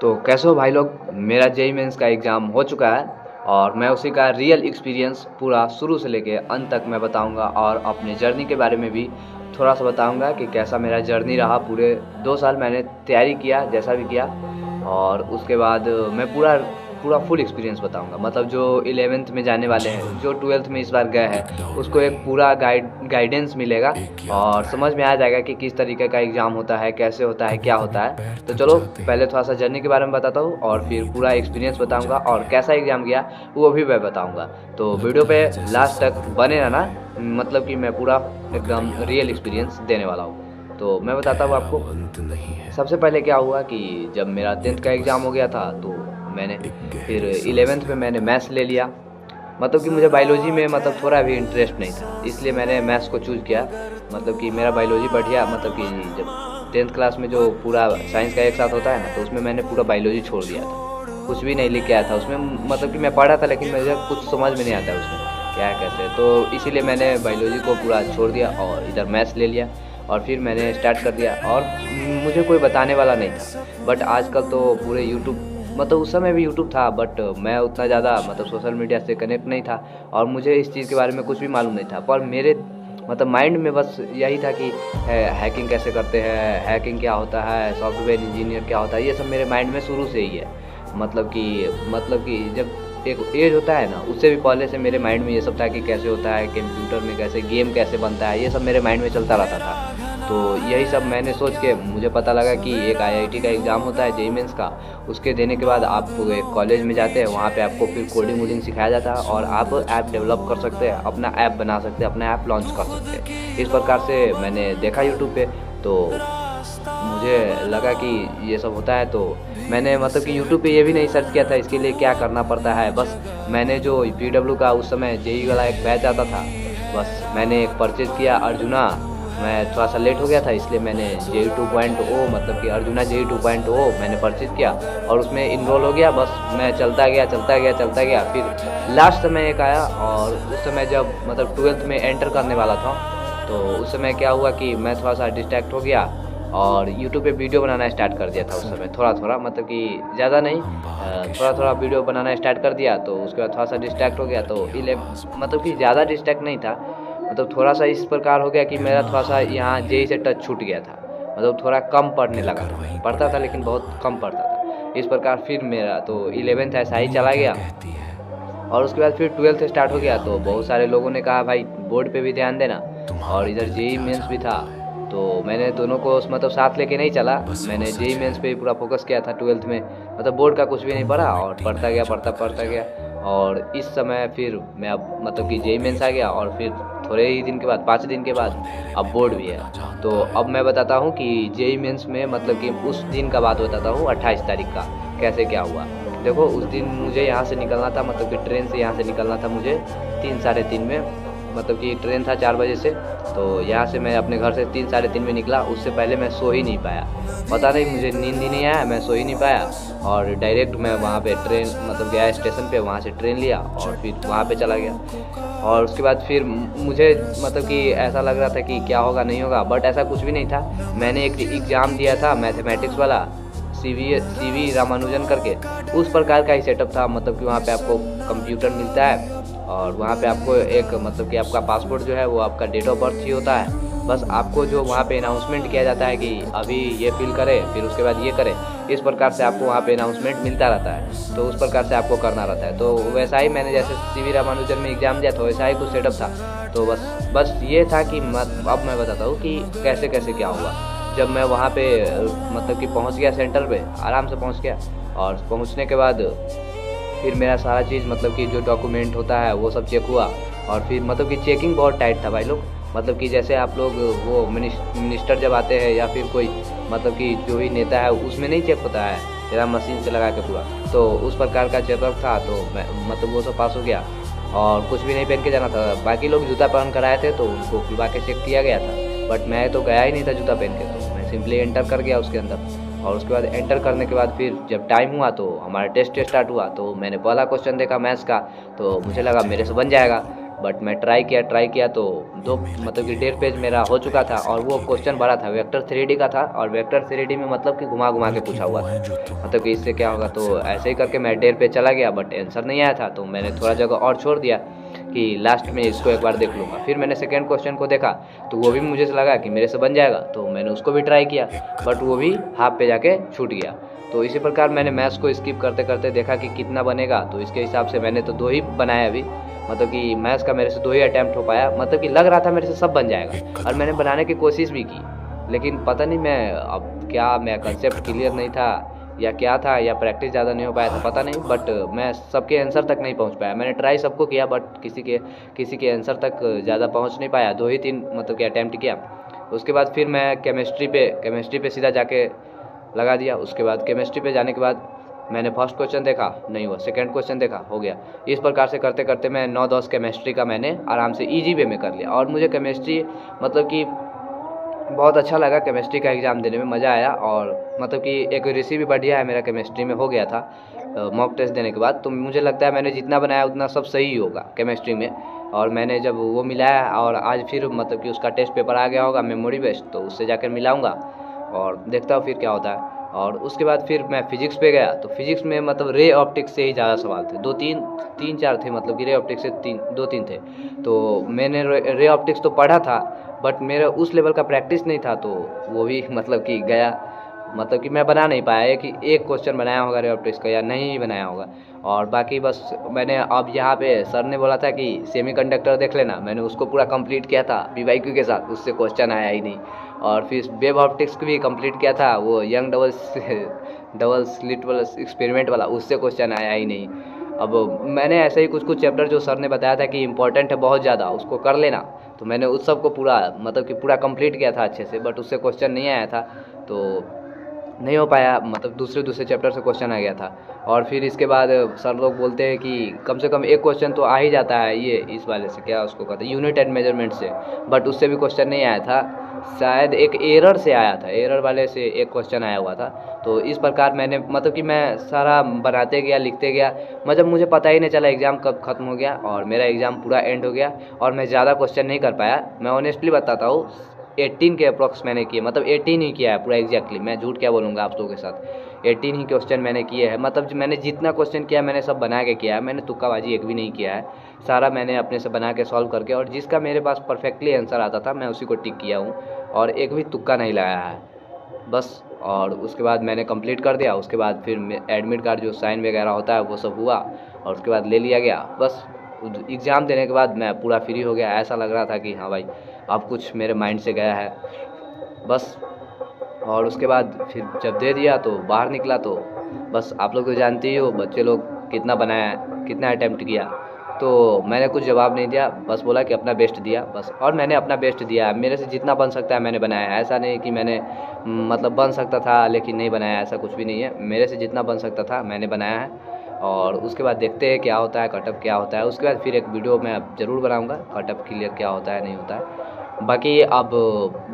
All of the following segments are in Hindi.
तो कैसे हो भाई लोग। मेरा जेई मेंस का एग्ज़ाम हो चुका है और मैं उसी का रियल एक्सपीरियंस पूरा शुरू से लेके अंत तक मैं बताऊंगा और अपने जर्नी के बारे में भी थोड़ा सा बताऊंगा कि कैसा मेरा जर्नी रहा। पूरे 2 साल मैंने तैयारी किया जैसा भी किया, और उसके बाद मैं पूरा पूरा फुल एक्सपीरियंस बताऊंगा। मतलब जो 11th में जाने वाले हैं, जो 12th में इस बार गए हैं, उसको एक पूरा गाइडेंस मिलेगा और समझ में आ जाएगा कि किस तरीके का एग्ज़ाम होता है, कैसे होता है, क्या होता है। तो चलो पहले थोड़ा सा जर्नी के बारे में बताता हूँ और फिर पूरा एक्सपीरियंस बताऊंगा और कैसा एग्ज़ाम गया वो भी मैं बताऊंगा। तो वीडियो पे लास्ट तक बने रहना, मतलब कि मैं पूरा एकदम रियल एक्सपीरियंस देने वाला हूँ। तो मैं बताता हूँ आपको। सबसे पहले क्या हुआ कि जब मेरा 10th का एग्ज़ाम हो गया था तो मैंने फिर 11th में मैंने मैथ्स ले लिया। मतलब कि मुझे बायोलॉजी में मतलब थोड़ा भी इंटरेस्ट नहीं था, इसलिए मैंने मैथ्स को चूज़ किया। मतलब कि मेरा बायोलॉजी बढ़िया, मतलब कि जब 10th क्लास में जो पूरा साइंस का एक साथ होता है ना, तो उसमें मैंने पूरा बायोलॉजी छोड़ दिया था। कुछ भी नहीं लिख के आया था उसमें। मतलब कि मैं पढ़ा था लेकिन मुझे कुछ समझ में नहीं आता है उसमें क्या है कैसे, तो इसीलिए मैंने बायोलॉजी को पूरा छोड़ दिया और इधर मैथ्स ले लिया। और फिर मैंने स्टार्ट कर दिया और मुझे कोई बताने वाला नहीं था। बट आजकल तो पूरे यूट्यूब, मतलब उस समय भी यूट्यूब था बट मैं उतना ज़्यादा मतलब सोशल मीडिया से कनेक्ट नहीं था और मुझे इस चीज़ के बारे में कुछ भी मालूम नहीं था। पर मेरे मतलब माइंड में बस यही था कि हैकिंग कैसे करते हैं, हैकिंग क्या होता है, सॉफ्टवेयर इंजीनियर क्या होता है, ये सब मेरे माइंड में शुरू से ही है। मतलब कि जब एक एज होता है ना, उससे भी पहले से मेरे माइंड में ये सब था कि कैसे होता है कंप्यूटर में, कैसे गेम कैसे बनता है, ये सब मेरे माइंड में चलता रहता था। तो यही सब मैंने सोच के मुझे पता लगा कि एक आईआईटी का एग्ज़ाम होता है जेईई मेंस का। उसके देने के बाद आप एक कॉलेज में जाते हैं, वहाँ पे आपको फिर कोडिंग वोडिंग सिखाया जाता है और आप ऐप डेवलप कर सकते हैं, अपना ऐप बना सकते हैं, अपना ऐप लॉन्च कर सकते हैं। इस प्रकार से मैंने देखा यूट्यूब पे, तो मुझे लगा कि ये सब होता है। तो मैंने मतलब कि यूट्यूब पे ये भी नहीं सर्च किया था इसके लिए क्या करना पड़ता है। बस मैंने जो पीडब्ल्यू का उस समय जेईई वाला एक बैच आता था, बस मैंने एक परचेज़ किया अर्जुना। मैं थोड़ा सा लेट हो गया था इसलिए मैंने जेईई 2.0, मतलब कि अर्जुना जेईई 2.0 मैंने परचेज़ किया और उसमें इनरोल हो गया। बस मैं चलता गया चलता गया चलता गया। फिर लास्ट समय एक आया और उस समय जब मतलब 12th में एंटर करने वाला था, तो उस समय क्या हुआ कि मैं थोड़ा सा डिस्ट्रैक्ट हो गया और यूट्यूब पे वीडियो बनाना स्टार्ट कर दिया था। उस समय थोड़ा-थोड़ा, मतलब कि ज़्यादा नहीं, थोड़ा-थोड़ा वीडियो बनाना स्टार्ट कर दिया। तो उसके बाद थोड़ा-सा डिस्ट्रैक्ट हो गया, तो मतलब कि ज़्यादा डिस्ट्रैक्ट नहीं था, मतलब थोड़ा-सा इस प्रकार हो गया कि मेरा थोड़ा-सा यहाँ जेईई से टच छूट गया था। मतलब थोड़ा कम पढ़ने लगा था मैं, पढ़ता था लेकिन बहुत कम पढ़ता था। इस प्रकार फिर मेरा तो 11th ऐसा ही चला गया और उसके बाद फिर 12th स्टार्ट हो गया। तो बहुत सारे लोगों ने कहा भाई बोर्ड पे भी ध्यान देना, और इधर जेईई मेंस भी था। तो मैंने दोनों को मतलब साथ लेके नहीं चला, मैंने जेईई मेंस पे ही पूरा फोकस किया था 12th में। मतलब बोर्ड का कुछ भी नहीं पढ़ा और पढ़ता गया पढ़ता गया। और इस समय फिर मैं अब मतलब कि जेईई मेंस आ गया और फिर थोड़े ही दिन के बाद, 5 दिन के बाद अब बोर्ड भी है। तो अब मैं बताता हूँ कि जेईई मेंस में मतलब कि उस दिन का बात बताता हूँ, 28 तारीख का कैसे क्या हुआ। देखो उस दिन मुझे यहाँ से निकलना था, मतलब कि ट्रेन से यहाँ से निकलना था मुझे 3 साढ़े 3 में। मतलब कि ट्रेन था 4 बजे से, तो यहाँ से मैं अपने घर से 3 साढ़े 3 में निकला। उससे पहले मैं सो ही नहीं पाया, पता नहीं मुझे नींद ही नहीं आया, मैं सो ही नहीं पाया। और डायरेक्ट मैं वहाँ पे ट्रेन मतलब गया स्टेशन पे, वहाँ से ट्रेन लिया और फिर वहाँ पे चला गया। और उसके बाद फिर मुझे मतलब कि ऐसा लग रहा था कि क्या होगा नहीं होगा, बट ऐसा कुछ भी नहीं था। मैंने एक एग्ज़ाम दिया था मैथमेटिक्स वाला, सीवी रामानुजन करके, उस प्रकार का ही सेटअप था। मतलब कि वहाँ पे आपको कंप्यूटर मिलता है और वहाँ पे आपको एक मतलब कि आपका पासपोर्ट जो है वो आपका डेट ऑफ बर्थ ही होता है। बस आपको जो वहाँ पे अनाउंसमेंट किया जाता है कि अभी ये फिल करें, फिर उसके बाद ये करें, इस प्रकार से आपको वहाँ पे अनाउंसमेंट मिलता रहता है। तो उस प्रकार से आपको करना रहता है। तो वैसा ही मैंने जैसे सीवी रामानुजन में एग्ज़ाम दिया था वैसा ही कुछ सेटअप था। तो बस ये था कि अब मैं बताता हूँ कि कैसे कैसे क्या हुआ। जब मैं वहाँ पे मतलब कि पहुँच गया सेंटर पे, आराम से पहुँच गया और पहुँचने के बाद फिर मेरा सारा चीज़ मतलब कि जो डॉक्यूमेंट होता है वो सब चेक हुआ। और फिर मतलब कि चेकिंग बहुत टाइट था भाई लोग। मतलब कि जैसे आप लोग वो मिनिस्टर जब आते हैं या फिर कोई मतलब कि जो भी नेता है उसमें नहीं चेक होता है तेरा मशीन से लगा के पूरा, तो उस प्रकार का चेकअप था। तो मैं मतलब वो सब पास हो गया और कुछ भी नहीं पहन के जाना था। बाकी लोग जूता पहन कर आए थे तो उनको खुलवा के चेक किया गया था, बट मैं तो गया ही नहीं था जूता पहन के, तो मैं सिंपली एंटर कर गया उसके अंदर। और उसके बाद एंटर करने के बाद फिर जब टाइम हुआ तो हमारा टेस्ट स्टार्ट हुआ। तो मैंने पहला क्वेश्चन देखा मैथ्स का, तो मुझे लगा मेरे से बन जाएगा। बट मैं ट्राई किया तो दो मतलब कि 1.5 पेज मेरा हो चुका था, और वो क्वेश्चन बड़ा था, वेक्टर 3D का था, और वेक्टर 3D में मतलब कि घुमा घुमा के पूछा हुआ था, मतलब कि इससे क्या होगा। तो ऐसे ही करके मैं 1.5 पेज चला गया, बट आंसर नहीं आया था, तो मैंने थोड़ा जगह और छोड़ दिया कि लास्ट में इसको एक बार देख लूँगा। फिर मैंने सेकेंड क्वेश्चन को देखा, तो वो भी मुझे लगा कि मेरे से बन जाएगा, तो मैंने उसको भी ट्राई किया, बट वो भी हाफ पे जाके छूट गया। तो इसी प्रकार मैंने मैथ्स को स्किप करते करते देखा कि कितना बनेगा, तो इसके हिसाब से मैंने तो 2 ही बनाया अभी, मतलब कि मैथ्स का मेरे से 2 ही अटैम्प्ट हो पाया, मतलब कि लग रहा था मेरे से सब बन जाएगा, और मैंने बनाने की कोशिश भी की, लेकिन पता नहीं मैं अब क्या, मैं कंसेप्ट क्लियर नहीं था या क्या था, या प्रैक्टिस ज़्यादा नहीं हो पाया था, पता नहीं, बट मैं सबके आंसर तक नहीं पहुंच पाया। मैंने ट्राई सबको किया, बट किसी के आंसर तक ज़्यादा पहुंच नहीं पाया। 2 ही 3 मतलब कि अटैम्प्ट किया। उसके बाद फिर मैं केमिस्ट्री पे सीधा जाके लगा दिया। उसके बाद केमिस्ट्री पे जाने के बाद मैंने फर्स्ट क्वेश्चन देखा, नहीं हुआ, सेकंड क्वेश्चन देखा, हो गया। इस प्रकार से करते करते मैं 9-10 केमिस्ट्री का मैंने आराम से ईजी वे में कर लिया, और मुझे केमिस्ट्री मतलब कि बहुत अच्छा लगा। केमिस्ट्री का एग्ज़ाम देने में मज़ा आया, और मतलब कि एक्यूरेसी भी बढ़िया है मेरा, केमिस्ट्री में हो गया था मॉक टेस्ट देने के बाद। तो मुझे लगता है मैंने जितना बनाया उतना सब सही होगा केमिस्ट्री में। और मैंने जब वो मिलाया, और आज फिर मतलब कि उसका टेस्ट पेपर आ गया होगा मेमोरी बेस्ड, तो उससे जाकर मिलाऊंगा और देखता हूँ फिर क्या होता है। और उसके बाद फिर मैं फिजिक्स पे गया, तो फिजिक्स में मतलब रे ऑप्टिक्स से ही ज़्यादा सवाल थे, 2-3 थे, मतलब कि रे ऑप्टिक्स से 2-3 थे। तो मैंने रे ऑप्टिक्स तो पढ़ा था, बट मेरा उस लेवल का प्रैक्टिस नहीं था, तो वो भी मतलब कि गया, मतलब कि मैं बना नहीं पाया कि एक क्वेश्चन बनाया होगा रे ऑप्टिक्स का या नहीं बनाया होगा। और बाकी बस मैंने अब यहाँ पे सर ने बोला था कि सेमीकंडक्टर देख लेना, मैंने उसको पूरा कंप्लीट किया था पीवाईक्यू के साथ, उससे क्वेश्चन आया ही नहीं। और फिर वेब ऑप्टिक्स को भी कंप्लीट किया था, वो यंग डबल स्लिट वाला एक्सपेरिमेंट वाला, उससे क्वेश्चन आया ही नहीं। अब मैंने ऐसे ही कुछ कुछ चैप्टर जो सर ने बताया था कि इम्पोर्टेंट है बहुत ज़्यादा, उसको कर लेना, तो मैंने उस सब को पूरा मतलब कि पूरा कंप्लीट किया था अच्छे से, बट उससे क्वेश्चन नहीं आया था, तो नहीं हो पाया, मतलब दूसरे चैप्टर से क्वेश्चन आ गया था। और फिर इसके बाद सर लोग बोलते हैं कि कम से कम एक क्वेश्चन तो आ ही जाता है, ये इस वाले से क्या उसको कहते हैं, यूनिट एंड मेजरमेंट से, बट उससे भी क्वेश्चन नहीं आया था, शायद एक एरर से आया था, एरर वाले से एक क्वेश्चन आया हुआ था। तो इस प्रकार मैंने मतलब कि मैं सारा बनाते गया, लिखते गया, मतलब मुझे पता ही नहीं चला एग्ज़ाम कब ख़त्म हो गया, और मेरा एग्ज़ाम पूरा एंड हो गया, और मैं ज़्यादा क्वेश्चन नहीं कर पाया। मैं ऑनेस्टली बताता हूँ, 18 के अप्रॉक्स मैंने किए, मतलब 18 ही किया है पूरा एग्जैक्टली, मैं झूठ क्या बोलूँगा आप लोगों के साथ, 18 ही क्वेश्चन मैंने किए हैं। मतलब मैंने जितना क्वेश्चन किया मैंने सब बना के किया है, मैंने तुक्काबाजी एक भी नहीं किया है, सारा मैंने अपने से बना के सॉल्व करके, और जिसका मेरे पास परफेक्टली आंसर आता था मैं उसी को टिक किया हूँ, और एक भी तुक्का नहीं लगाया है बस। और उसके बाद मैंने कंप्लीट कर दिया। उसके बाद फिर एडमिट कार्ड जो साइन वगैरह होता है वो सब हुआ, और उसके बाद ले लिया गया। बस एग्ज़ाम देने के बाद मैं पूरा फ्री हो गया, ऐसा लग रहा था कि हाँ भाई अब कुछ मेरे माइंड से गया है बस। और उसके बाद फिर जब दे दिया तो बाहर निकला, तो बस आप लोग तो जानते ही हो बच्चे लोग कितना बनाया, कितना अटैम्प्ट किया, तो मैंने कुछ जवाब नहीं दिया, बस बोला कि अपना बेस्ट दिया बस। और मैंने अपना बेस्ट दिया, मेरे से जितना बन सकता है मैंने बनाया है, ऐसा नहीं कि मैंने मतलब बन सकता था लेकिन नहीं बनाया, ऐसा कुछ भी नहीं है, मेरे से जितना बन सकता था मैंने बनाया है। और उसके बाद देखते हैं क्या होता है, कटअप क्या होता है। उसके बाद फिर एक वीडियो मैं ज़रूर बनाऊँगा, कटअप क्लियर क्या होता है नहीं होता है। बाकी अब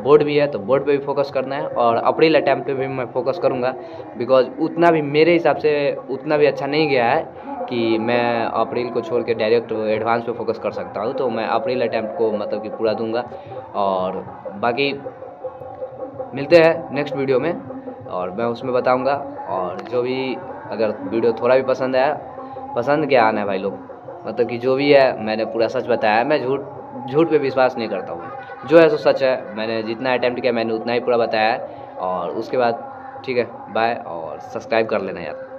बोर्ड भी है, तो बोर्ड पे भी फोकस करना है, और अप्रैल अटैम्प्ट पे भी मैं फोकस करूँगा, बिकॉज उतना भी मेरे हिसाब से उतना भी अच्छा नहीं गया है कि मैं अप्रैल को छोड़ के डायरेक्ट एडवांस पे फोकस कर सकता हूँ। तो मैं अप्रैल अटैम्प्ट को मतलब कि पूरा दूंगा, और बाकी मिलते हैं नेक्स्ट वीडियो में, और मैं उसमें बताऊंगा। और जो भी अगर वीडियो थोड़ा भी पसंद आया, पसंद क्या आना है भाई लोग, मतलब कि जो भी है मैंने पूरा सच बताया है, मैं झूठ पे विश्वास नहीं करता हूँ, जो है सो सच है। मैंने जितना अटैम्प्ट किया मैंने उतना ही पूरा बताया है। और उसके बाद ठीक है, बाय, और सब्सक्राइब कर लेना यार।